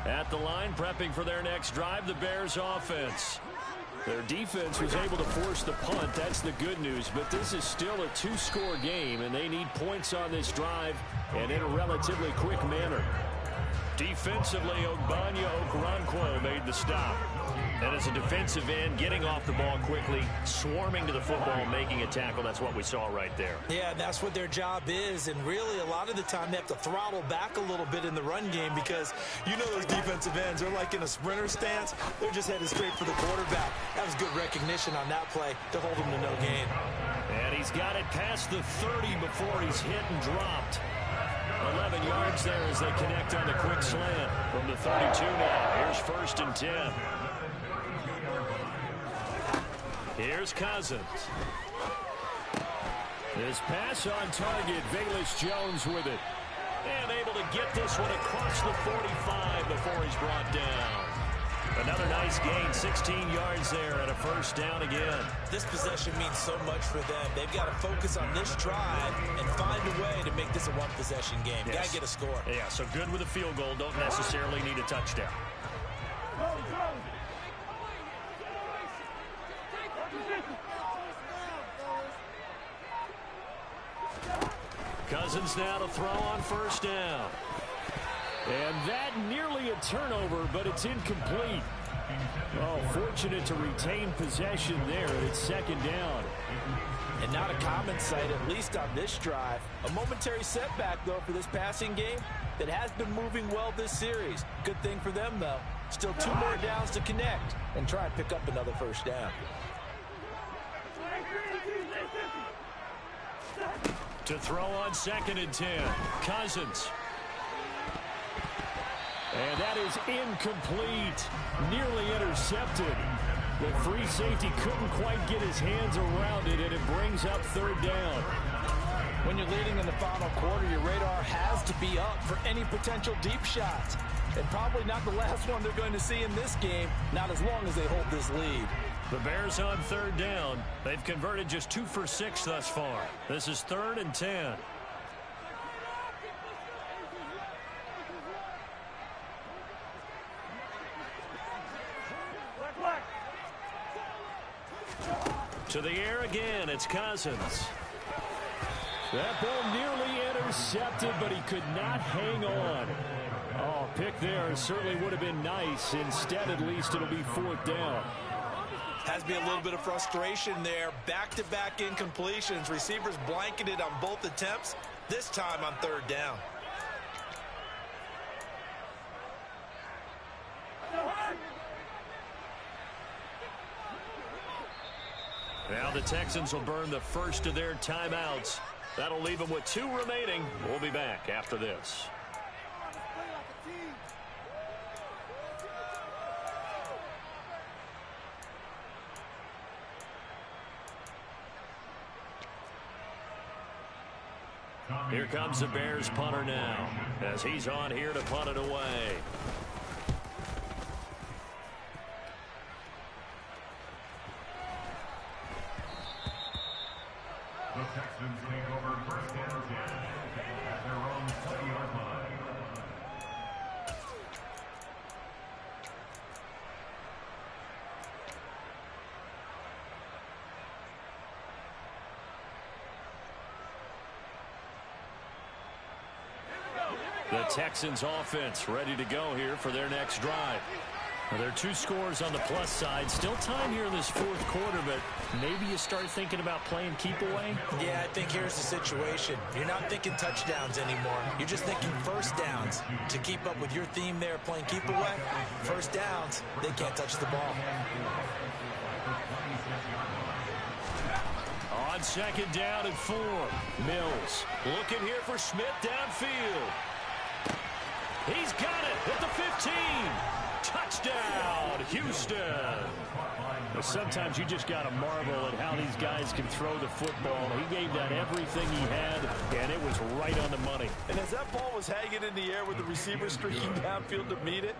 At the line, prepping for their next drive, the Bears offense. Their defense was able to force the punt. That's the good news. But this is still a two-score game, and they need points on this drive and in a relatively quick manner. Defensively, Ogbanya Okoronkwo made the stop. And as a defensive end, getting off the ball quickly, swarming to the football, making a tackle. That's what we saw right there. Yeah, that's what their job is. And really, a lot of the time, they have to throttle back a little bit in the run game because you know those defensive ends, they're like in a sprinter stance. They're just headed straight for the quarterback. That was good recognition on that play to hold him to no gain. And he's got it past the 30 before he's hit and dropped. 11 yards there as they connect on the quick slant from the 32 now. Here's 1st and 10. Here's Cousins. His pass on target. Velus Jones with it. And able to get this one across the 45 before he's brought down. Another nice gain, 16 yards there and a 1st down again. This possession means so much for them. They've got to focus on this drive and find a way to make this a one-possession game. Yes. Got to get a score. Yeah, so good with a field goal. Don't necessarily need a touchdown. Cousins now to throw on 1st down. And that nearly a turnover, but it's incomplete. Oh, fortunate to retain possession there. It's 2nd down. And not a common sight, at least on this drive. A momentary setback, though, for this passing game that has been moving well this series. Good thing for them, though. Still 2 more downs to connect and try and pick up another 1st down. To throw on 2nd and 10. Cousins. And that is incomplete. Nearly intercepted. The free safety couldn't quite get his hands around it, and it brings up 3rd down. When you're leading in the final quarter, your radar has to be up for any potential deep shots. And probably not the last one they're going to see in this game, not as long as they hold this lead. The Bears on 3rd down. They've converted just 2 for 6 thus far. This is 3rd and 10. To the air again, it's Cousins. That ball nearly intercepted, but he could not hang on. Oh, pick there certainly would have been nice. Instead, at least, it'll be 4th down. Has to be a little bit of frustration there. Back-to-back incompletions. Receivers blanketed on both attempts, this time on 3rd down. Now the Texans will burn the first of their timeouts. That'll leave them with 2 remaining. We'll be back after this. Here comes the Bears punter now, as he's on here to punt it away. The Texans take over first and 10 at their own 20-yard line. The Texans offense ready to go here for their next drive. Well, there are 2 scores on the plus side. Still time here in this fourth quarter, but maybe you start thinking about playing keep away? Yeah, I think here's the situation. You're not thinking touchdowns anymore. You're just thinking first downs. To keep up with your theme there, playing keep away, first downs, they can't touch the ball. On second down and 4. Mills looking here for Smith downfield. He's got it at the 15. Touchdown, Houston. Well, sometimes you just got to marvel at how these guys can throw the football. He gave that everything he had, and it was right on the money. And as that ball was hanging in the air with the receiver streaking downfield to meet it,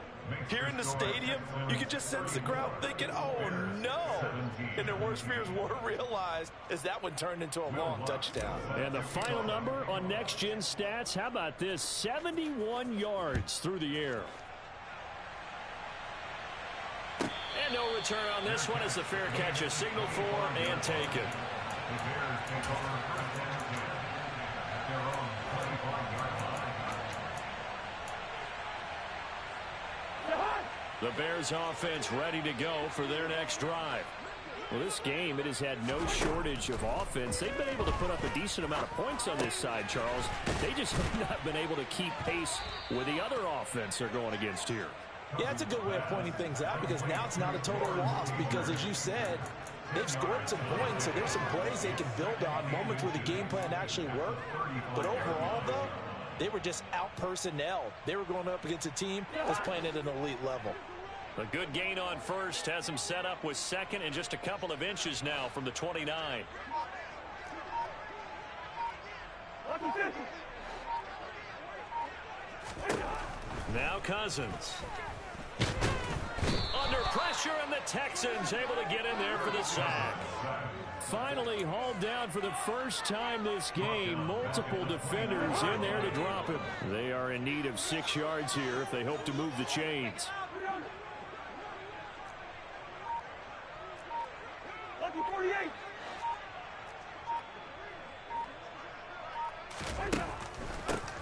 here in the stadium, you could just sense the crowd thinking, oh, no. And their worst fears were realized as that one turned into a long touchdown. And the final number on Next Gen Stats, how about this? 71 yards through the air. And no return on this one as the fair catch is signaled for and taken. The Bears take over first and 10 at their own 25-yard line. The Bears offense ready to go for their next drive. Well, this game, it has had no shortage of offense. They've been able to put up a decent amount of points on this side, Charles. They just have not been able to keep pace with the other offense they're going against here. Yeah, it's a good way of pointing things out because now it's not a total loss because, as you said, they've scored some points, so there's some plays they can build on, moments where the game plan actually worked. But overall, though, they were just out-personnelled. They were going up against a team that's playing at an elite level. A good gain on first has him set up with second and just a couple of inches now from the 29. Now Cousins. Under pressure, and the Texans able to get in there for the sack. Finally hauled down for the first time this game. Multiple defenders in there to drop him. They are in need of 6 yards here if they hope to move the chains.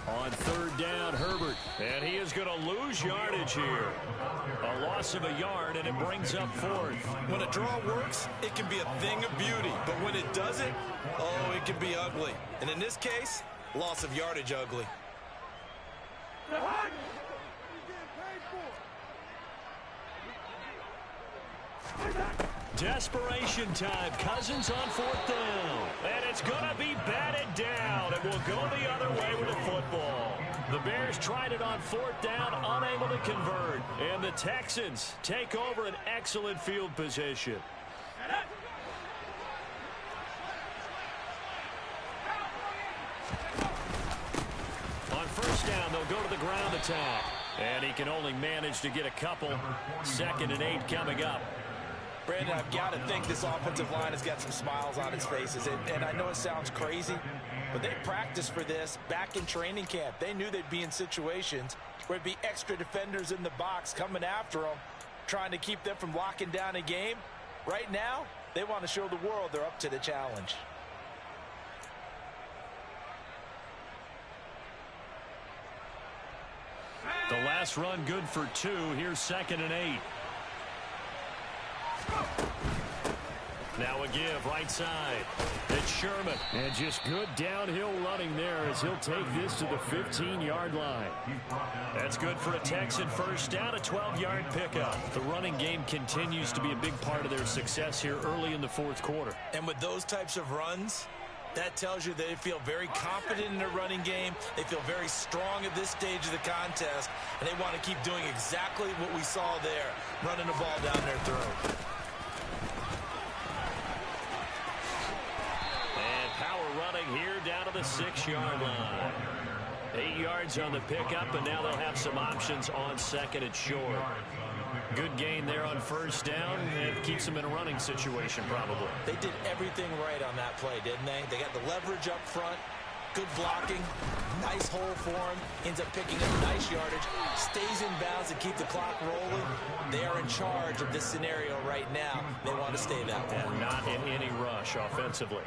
On third down, Herbert. And he is going to lose yardage here. A loss of a yard, and it brings up fourth. When a draw works, it can be a thing of beauty. But when it doesn't, oh, it can be ugly. And in this case, loss of yardage ugly. Desperation time. Cousins on fourth down. And it's going to be batted down. It will go the other way with the football. The Bears tried it on fourth down, unable to convert. And the Texans take over an excellent field position. On first down, they'll go to the ground attack. And he can only manage to get a couple. 2nd and 8 coming up. Brandon, I've got to think this offensive line has got some smiles on its faces. And I know it sounds crazy, but they practiced for this back in training camp. They knew they'd be in situations where it'd be extra defenders in the box coming after them, trying to keep them from locking down a game. Right now, they want to show the world they're up to the challenge. The last run good for 2. Here's 2nd and 8. Now a give right side. It's Sherman. And just good downhill running there as he'll take this to the 15-yard line. That's good for a Texan first down, a 12-yard pickup. The running game continues to be a big part of their success here early in the fourth quarter. And with those types of runs, that tells you they feel very confident in their running game. They feel very strong at this stage of the contest, and they want to keep doing exactly what we saw there, running the ball down their throat. And power running here down to the 6-yard line. 8 yards on the pickup, and now they'll have some options on second and short. Good gain there on first down. It keeps them in a running situation, probably. They did everything right on that play, didn't they? They got the leverage up front, good blocking, nice hole for him, ends up picking up nice yardage, stays in bounds to keep the clock rolling. They are in charge of this scenario right now. They want to stay that way. And not in any rush offensively.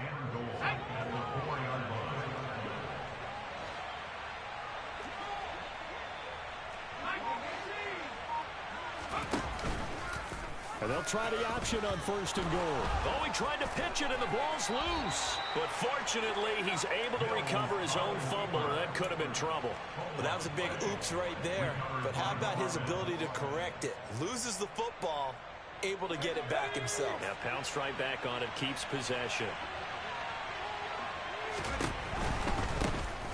And they'll try the option on first and goal. Oh, he tried to pitch it, and the ball's loose. But fortunately, he's able to recover his own fumble, or that could have been trouble. Well, that was a big oops right there. But how about his ability to correct it? Loses the football, able to get it back himself. Yeah, pounced right back on it, keeps possession.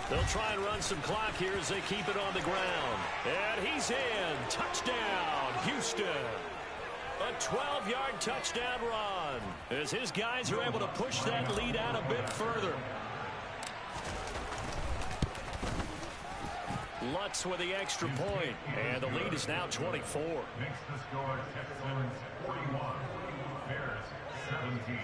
They'll try and run some clock here as they keep it on the ground. And he's in. Touchdown, Houston. A 12-yard touchdown run as his guys are able to push that lead out a bit further. Lutz with the extra point, and the lead is now 24. Makes the score Texans 41, Bears 17.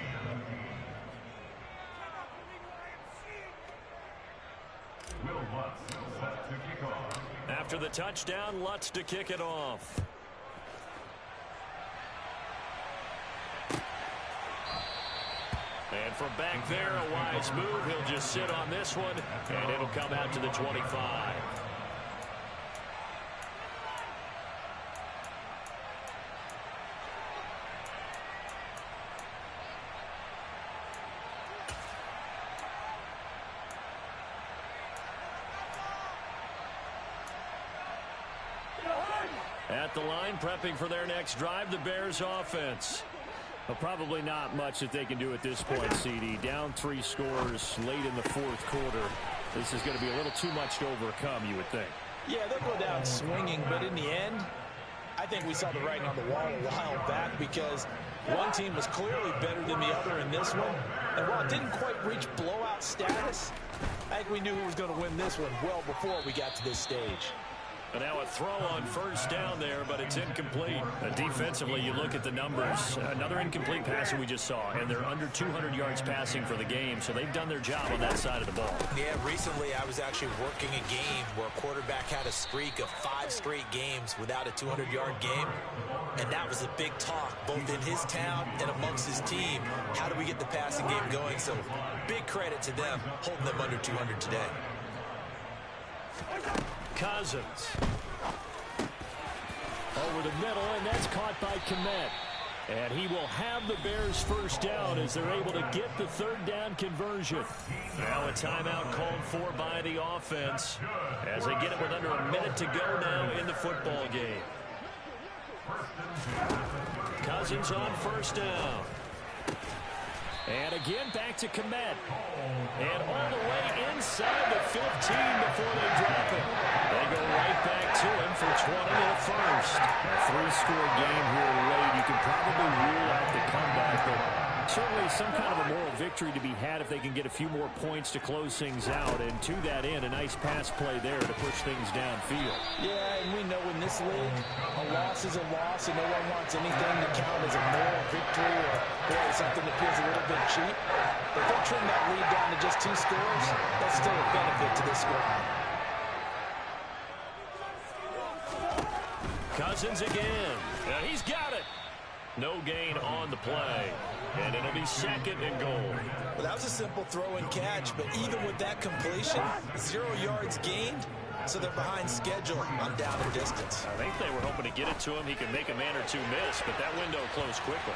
Will Lutz set to kick off. After the touchdown, Lutz to kick it off. And from back there, a wise move. He'll just sit on this one, and it'll come out to the 25. At the line, prepping for their next drive, the Bears offense. Well, probably not much that they can do at this point, CD. Down 3 scores late in the fourth quarter. This is going to be a little too much to overcome, you would think. Yeah, they'll go down swinging, but in the end, I think we saw the writing on the wall a while back because one team was clearly better than the other in this one. And while it didn't quite reach blowout status, I think we knew who was going to win this one well before we got to this stage. And now a throw on first down there, but it's incomplete. Defensively, you look at the numbers. Another incomplete pass that we just saw, and they're under 200 yards passing for the game, so they've done their job on that side of the ball. Yeah, recently I was actually working a game where a quarterback had a streak of 5 straight games without a 200-yard game, and that was a big talk, both in his town and amongst his team. How do we get the passing game going? So big credit to them holding them under 200 today. Cousins. Over the middle, and that's caught by Kmet. And he will have the Bears first down as they're able to get the third down conversion. Now a timeout called for by the offense as they get it with under a minute to go now in the football game. Cousins on first down. And again, back to Kmet. And all the way inside the 15 before they drop it. They go right back to him for 20 in the first. A 3-score game here late. You can probably rule out the comeback, but certainly some kind of a moral victory to be had if they can get a few more points to close things out. And to that end, a nice pass play there to push things downfield. Yeah, and we know in this league, a loss is a loss, and no one wants anything to count as a moral victory or something that feels a little bit cheap. But if they trim that lead down to just 2 scores, that's still a benefit to this squad. Cousins again. And he's got it. No gain on the play. And it'll be second and goal. Well, that was a simple throw and catch, but even with that completion, 0 yards gained, so they're behind schedule on down and distance. I think they were hoping to get it to him. He could make a man or two miss, but that window closed quickly.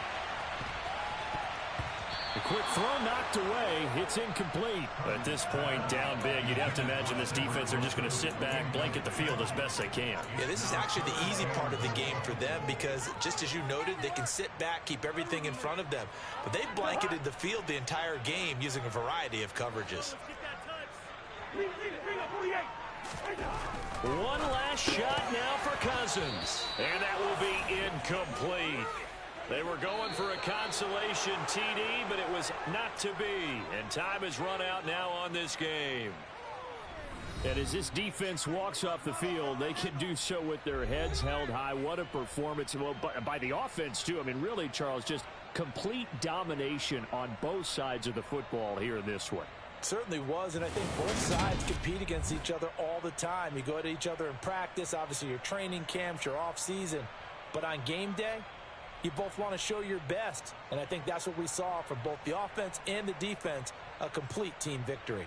A quick throw knocked away. It's incomplete. At this point, down big, you'd have to imagine this defense are just going to sit back, blanket the field as best they can. Yeah, this is actually the easy part of the game for them because, just as you noted, they can sit back, keep everything in front of them. But they've blanketed the field the entire game using a variety of coverages. One last shot now for Cousins. And that will be incomplete. They were going for a consolation TD, but it was not to be. And time has run out now on this game. And as this defense walks off the field, they can do so with their heads held high. What a performance. Well, by the offense, too. I mean, really, Charles, just complete domination on both sides of the football here in this one. Certainly was, and I think both sides compete against each other all the time. You go at each other in practice, obviously your training camps, your off-season. But on game day, you both want to show your best. And I think that's what we saw from both the offense and the defense, a complete team victory.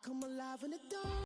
Come alive in the dark.